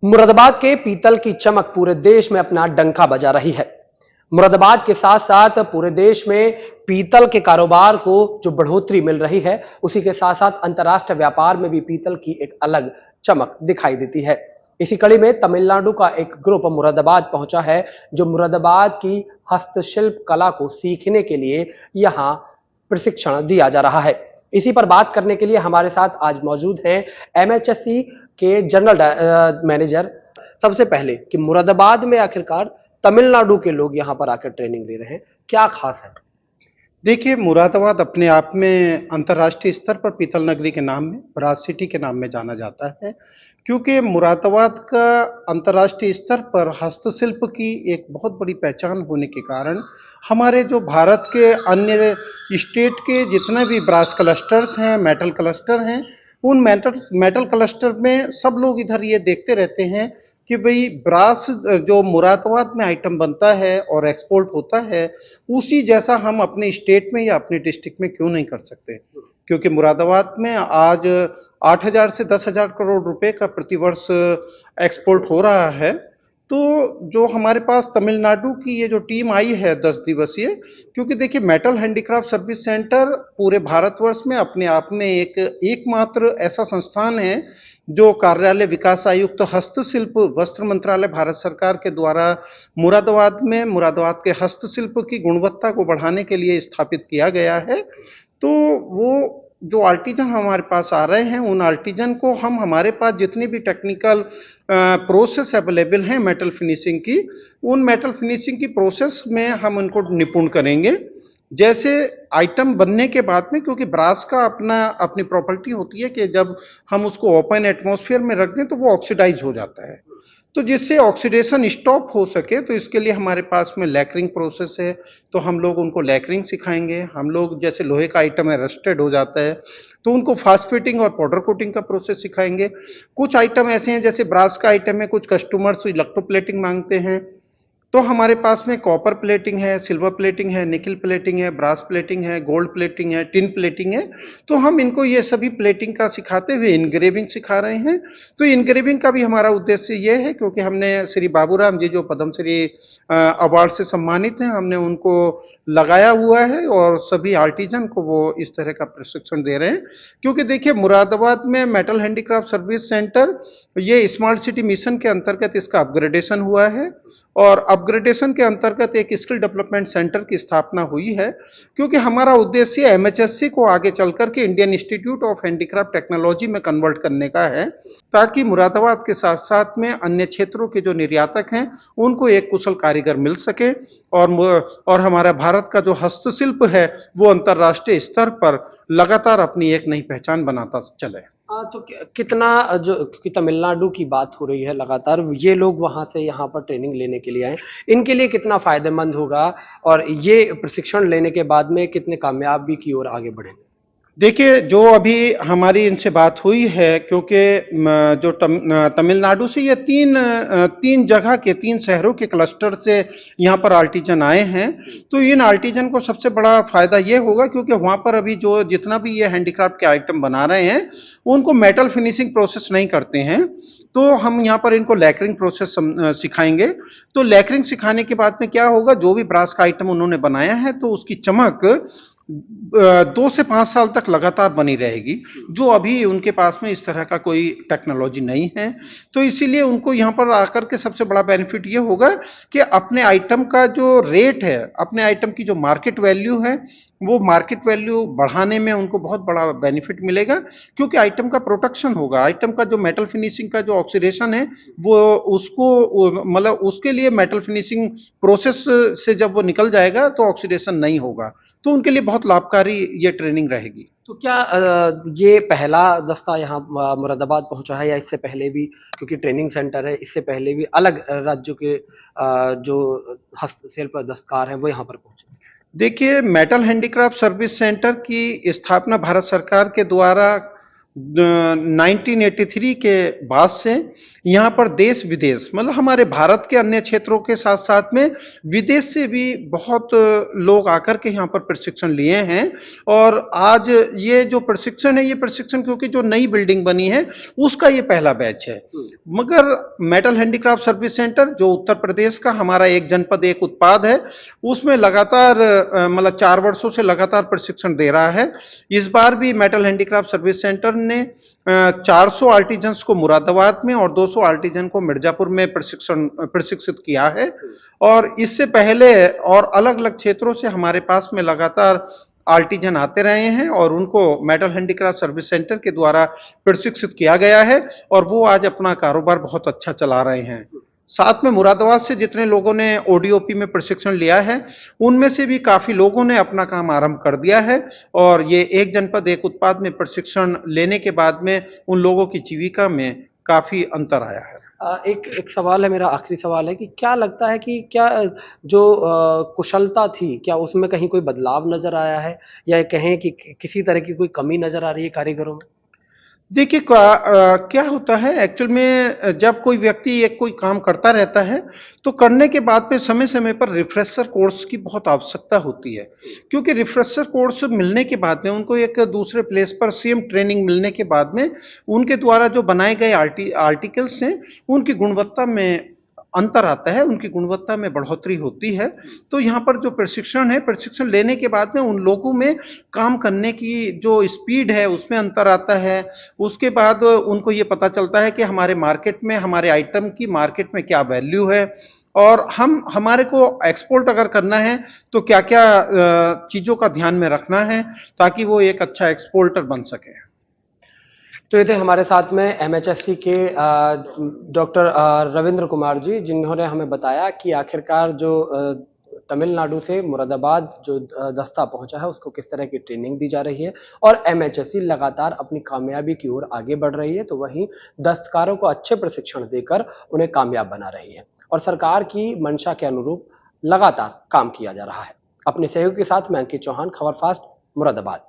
मुरादाबाद के पीतल की चमक पूरे देश में अपना डंका बजा रही है। मुरादाबाद के साथ साथ पूरे देश में पीतल के कारोबार को जो बढ़ोतरी मिल रही है, उसी के साथ साथ अंतर्राष्ट्रीय व्यापार में भी पीतल की एक अलग चमक दिखाई देती है। इसी कड़ी में तमिलनाडु का एक ग्रुप मुरादाबाद पहुंचा है, जो मुरादाबाद की हस्तशिल्प कला को सीखने के लिए यहां प्रशिक्षण दिया जा रहा है। इसी पर बात करने के लिए हमारे साथ आज मौजूद हैं एमएचएससी के जनरल मैनेजर। सबसे पहले कि मुरादाबाद में आखिरकार तमिलनाडु के लोग यहाँ पर आकर ट्रेनिंग ले रहे हैं, क्या खास है? देखिए, मुरादाबाद अपने आप में अंतर्राष्ट्रीय स्तर पर पीतल नगरी के नाम में, ब्रास सिटी के नाम में जाना जाता है, क्योंकि मुरादाबाद का अंतर्राष्ट्रीय स्तर पर हस्तशिल्प की एक बहुत बड़ी पहचान होने के कारण हमारे जो भारत के अन्य स्टेट के जितने भी ब्रास क्लस्टर्स हैं, मेटल क्लस्टर हैं, उन मेटल मेटल क्लस्टर में सब लोग इधर ये देखते रहते हैं कि भाई ब्रास जो मुरादाबाद में आइटम बनता है और एक्सपोर्ट होता है, उसी जैसा हम अपने स्टेट में या अपने डिस्ट्रिक्ट में क्यों नहीं कर सकते। क्योंकि मुरादाबाद में आज 8,000 से 10,000 करोड़ रुपए का प्रतिवर्ष एक्सपोर्ट हो रहा है। तो जो हमारे पास तमिलनाडु की ये जो टीम आई है 10 दिवसीय, क्योंकि देखिए मेटल हैंडीक्राफ्ट सर्विस सेंटर पूरे भारतवर्ष में अपने आप में एक एकमात्र ऐसा संस्थान है जो कार्यालय विकास आयुक्त हस्तशिल्प वस्त्र मंत्रालय भारत सरकार के द्वारा मुरादाबाद के हस्तशिल्प की गुणवत्ता को बढ़ाने के लिए स्थापित किया गया है। तो वो जो आर्टिजन हमारे पास आ रहे हैं, उन आर्टिजन को हम हमारे पास जितनी भी टेक्निकल प्रोसेस अवेलेबल हैं मेटल फिनिशिंग की, उन मेटल फिनिशिंग की प्रोसेस में हम उनको निपुण करेंगे। जैसे आइटम बनने के बाद में, क्योंकि ब्रास का अपनी प्रॉपर्टी होती है कि जब हम उसको ओपन एटमॉस्फेयर में रख दें तो वो ऑक्सीडाइज हो जाता है। तो जिससे ऑक्सीडेशन स्टॉप हो सके, तो इसके लिए हमारे पास में लैकरिंग प्रोसेस है। तो हम लोग उनको लैकरिंग सिखाएंगे। हम लोग जैसे लोहे का आइटम है, रस्टेड हो जाता है, तो उनको फास्टफिटिंग और पाउडर कोटिंग का प्रोसेस सिखाएंगे। कुछ आइटम ऐसे हैं, जैसे ब्रास का आइटम है, कुछ कस्टमर्स इलेक्ट्रोप्लेटिंग मांगते हैं, तो हमारे पास में कॉपर प्लेटिंग है, सिल्वर प्लेटिंग है, निकल प्लेटिंग है, ब्रास प्लेटिंग है, गोल्ड प्लेटिंग है, टिन प्लेटिंग है। तो हम इनको ये सभी प्लेटिंग का सिखाते हुए इनग्रेविंग सिखा रहे हैं। तो इनग्रेविंग का भी हमारा उद्देश्य ये है, क्योंकि हमने श्री बाबूराम जी जो पद्मश्री अवार्ड से सम्मानित हैं, हमने उनको लगाया हुआ है और सभी आर्टिजन को वो इस तरह का प्रशिक्षण दे रहे हैं। क्योंकि देखिए मुरादाबाद में मेटल हैंडीक्राफ्ट सर्विस सेंटर ये स्मार्ट सिटी मिशन के अंतर्गत इसका अपग्रेडेशन हुआ है और अपग्रेडेशन के अंतर्गत एक स्किल डेवलपमेंट सेंटर की स्थापना हुई है। क्योंकि हमारा उद्देश्य एमएचएससी को आगे चल करके Indian institute of handicraft technology में कन्वर्ट करने का है, ताकि मुरादाबाद के साथ साथ में अन्य क्षेत्रों के जो निर्यातक हैं उनको एक कुशल कारीगर मिल सके और हमारा भारत का जो हस्तशिल्प है वो अंतर्राष्ट्रीय स्तर पर लगातार अपनी एक नई पहचान बनाता चले। तो कितना जो, क्योंकि तमिलनाडु की बात हो रही है लगातार, ये लोग वहां से यहाँ पर ट्रेनिंग लेने के लिए आए, इनके लिए कितना फायदेमंद होगा और ये प्रशिक्षण लेने के बाद में कितने कामयाबी की ओर आगे बढ़ेंगे? देखिए, जो अभी हमारी इनसे बात हुई है, क्योंकि जो तमिलनाडु से ये तीन जगह के 3 शहरों के क्लस्टर से यहाँ पर आर्टिजन आए हैं। तो इन आर्टिजन को सबसे बड़ा फायदा ये होगा, क्योंकि वहाँ पर अभी जो जितना भी ये हैंडीक्राफ्ट के आइटम बना रहे हैं, उनको मेटल फिनिशिंग प्रोसेस नहीं करते हैं। तो हम यहाँ पर इनको लैकरिंग प्रोसेस सिखाएंगे। तो लैकरिंग सिखाने के बाद में क्या होगा, जो भी ब्रास का आइटम उन्होंने बनाया है, तो उसकी चमक 2 से 5 साल तक लगातार बनी रहेगी, जो अभी उनके पास में इस तरह का कोई टेक्नोलॉजी नहीं है। तो इसीलिए उनको यहाँ पर आकर के सबसे बड़ा बेनिफिट ये होगा कि अपने आइटम का जो रेट है, अपने आइटम की जो मार्केट वैल्यू है, वो मार्केट वैल्यू बढ़ाने में उनको बहुत बड़ा बेनिफिट मिलेगा। क्योंकि आइटम का प्रोटेक्शन होगा, आइटम का जो मेटल फिनिशिंग का जो ऑक्सीडेशन है, वो उसको मतलब उसके लिए मेटल फिनिशिंग प्रोसेस से जब वो निकल जाएगा तो ऑक्सीडेशन नहीं होगा। तो उनके लिए बहुत लाभकारी ये ट्रेनिंग रहेगी। तो क्या ये पहला दस्ता यहाँ मुरादाबाद पहुंचा है या इससे पहले भी, क्योंकि ट्रेनिंग सेंटर है, इससे पहले भी अलग राज्यों के जो हस्तशिल्प दस्तकार हैं वो यहाँ पर पहुंचे? देखिए, मेटल हैंडीक्राफ्ट सर्विस सेंटर की स्थापना भारत सरकार के द्वारा 1983 के बाद से यहाँ पर देश विदेश मतलब हमारे भारत के अन्य क्षेत्रों के साथ साथ में विदेश से भी बहुत लोग आकर के यहाँ पर प्रशिक्षण लिए हैं। और आज ये जो प्रशिक्षण है, ये प्रशिक्षण क्योंकि जो नई बिल्डिंग बनी है उसका ये पहला बैच है। मगर मेटल हैंडीक्राफ्ट सर्विस सेंटर जो उत्तर प्रदेश का हमारा एक जनपद एक उत्पाद है, उसमें लगातार मतलब 4 वर्षों से लगातार प्रशिक्षण दे रहा है। इस बार भी मेटल हैंडीक्राफ्ट सर्विस सेंटर ने 400 आर्टिजन्स को मुरादाबाद में और 200 आर्टिजन को मिर्जापुर में प्रशिक्षित किया है। और इससे पहले और अलग अलग क्षेत्रों से हमारे पास में लगातार आर्टिजन आते रहे हैं और उनको मेटल हैंडीक्राफ्ट सर्विस सेंटर के द्वारा प्रशिक्षित किया गया है और वो आज अपना कारोबार बहुत अच्छा चला रहे हैं। साथ में मुरादाबाद से जितने लोगों ने ओडीओपी में प्रशिक्षण लिया है, उनमें से भी काफी लोगों ने अपना काम आरंभ कर दिया है। और ये एक जनपद एक उत्पाद में प्रशिक्षण लेने के बाद में उन लोगों की जीविका में काफी अंतर आया है। एक एक सवाल है, मेरा आखिरी सवाल है कि क्या लगता है कि क्या जो कुशलता थी, क्या उसमें कहीं कोई बदलाव नज़र आया है? या कहें कि किसी तरह की कोई कमी नज़र आ रही है कारीगरों में? देखिए क्या होता है एक्चुअल में जब कोई व्यक्ति एक कोई काम करता रहता है तो करने के बाद में समय समय पर रिफ्रेशर कोर्स की बहुत आवश्यकता होती है। क्योंकि रिफ्रेशर कोर्स मिलने के बाद में उनको एक दूसरे प्लेस पर सेम ट्रेनिंग मिलने के बाद में उनके द्वारा जो बनाए गए आर्टिकल्स हैं उनकी गुणवत्ता में अंतर आता है, उनकी गुणवत्ता में बढ़ोतरी होती है। तो यहाँ पर जो प्रशिक्षण है, प्रशिक्षण लेने के बाद में उन लोगों में काम करने की जो स्पीड है उसमें अंतर आता है। उसके बाद उनको ये पता चलता है कि हमारे मार्केट में हमारे आइटम की मार्केट में क्या वैल्यू है और हमारे को एक्सपोर्ट अगर करना है तो क्या-क्या चीज़ों का ध्यान में रखना है ताकि वो एक अच्छा एक्सपोर्टर बन सके। तो ये थे हमारे साथ में एमएचएससी के डॉक्टर रविंद्र कुमार जी, जिन्होंने हमें बताया कि आखिरकार जो तमिलनाडु से मुरादाबाद जो दस्ता पहुंचा है उसको किस तरह की ट्रेनिंग दी जा रही है और एमएचएससी लगातार अपनी कामयाबी की ओर आगे बढ़ रही है, तो वहीं दस्तकारों को अच्छे प्रशिक्षण देकर उन्हें कामयाब बना रही है और सरकार की मंशा के अनुरूप लगातार काम किया जा रहा है। अपने सहयोगी के साथ मैं अंकित चौहान, खबर फास्ट, मुरादाबाद।